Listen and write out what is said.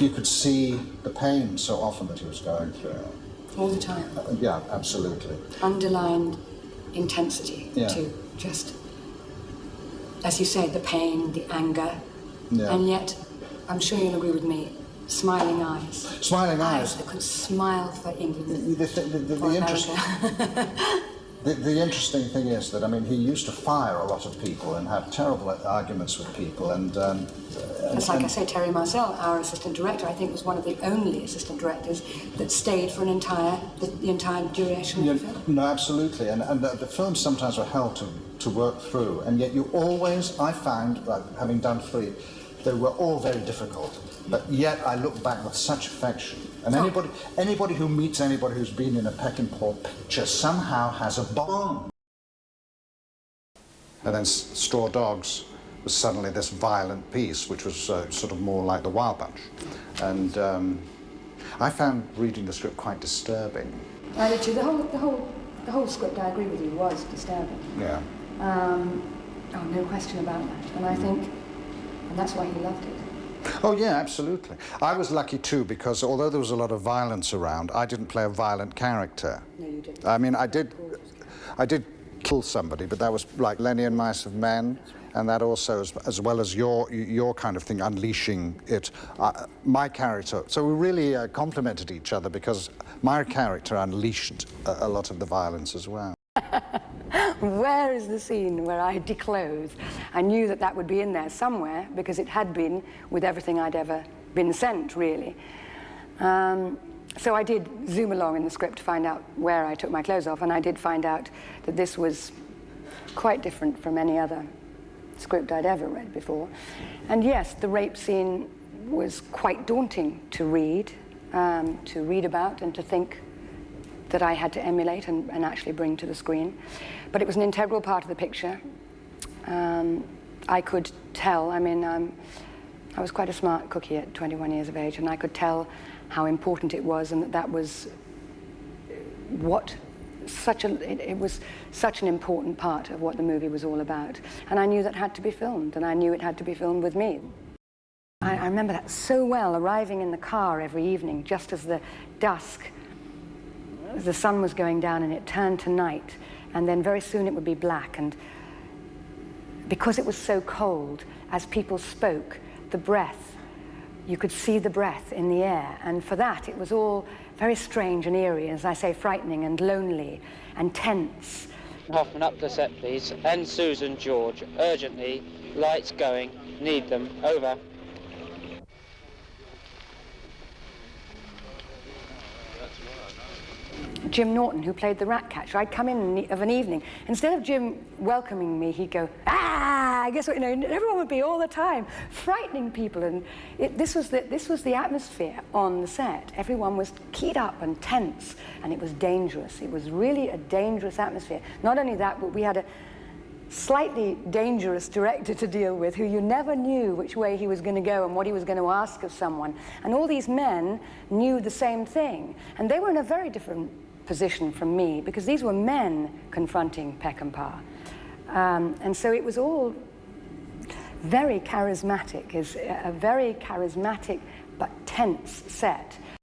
you could see the pain so often that he was going through. All the time. Yeah, absolutely. Underlined intensity too. Just, as you say, the pain, the anger, and yet, I'm sure you'll agree with me, smiling eyes. Smiling eyes. That could smile for England, The interesting thing is that, I mean, he used to fire a lot of people and have terrible arguments with people, and like I say, Terry Marcel, our assistant director, I think was one of the only assistant directors that stayed for the entire duration of the film. No, absolutely, and the films sometimes were hell to work through, and yet you always, I found, like, having done 3, they were all very difficult, but yet I look back with such affection. And anybody who meets anybody who's been in a Peckinpah picture somehow has a bond. And then Straw Dogs was suddenly this violent piece, which was sort of more like The Wild Bunch. And I found reading the script quite disturbing. I did too. The whole script, I agree with you, was disturbing. Yeah. Oh, no question about that. And I think, and that's why he loved it. Oh, yeah, absolutely. I was lucky, too, because although there was a lot of violence around, I didn't play a violent character. No, you didn't. I mean, I did kill somebody, but that was like Lenny and Mice of Men, and that also, as well as your kind of thing, unleashing it, my character. So we really complemented each other because my character unleashed a lot of the violence as well. Where is the scene where I declothe? I knew that that would be in there somewhere because it had been with everything I'd ever been sent, really. So I did zoom along in the script to find out where I took my clothes off, and I did find out that this was quite different from any other script I'd ever read before. And yes, the rape scene was quite daunting to read about and to think that I had to emulate and actually bring to the screen. But it was an integral part of the picture. I could tell, I mean, I was quite a smart cookie at 21 years of age, and I could tell how important it was, and that was what it was such an important part of what the movie was all about. And I knew that had to be filmed, and I knew it had to be filmed with me. I remember that so well, arriving in the car every evening, just as the sun was going down and it turned to night, and then very soon it would be black, and because it was so cold, as people spoke, the breath, you could see the breath in the air, and for that it was all very strange and eerie, as I say, frightening and lonely and tense. Hoffman, up to set, please. And Susan, George, urgently, lights going, need them, over. Jim Norton, who played the rat catcher, I'd come in of an evening. Instead of Jim welcoming me, he'd go, ah, guess what, you know, everyone would be all the time, frightening people. And this was the atmosphere on the set. Everyone was keyed up and tense, and it was dangerous. It was really a dangerous atmosphere. Not only that, but we had a slightly dangerous director to deal with, who you never knew which way he was going to go and what he was going to ask of someone. And all these men knew the same thing. And they were in a very different position from me, because these were men confronting Peckinpah. And so it was all very charismatic, is a very charismatic but tense set.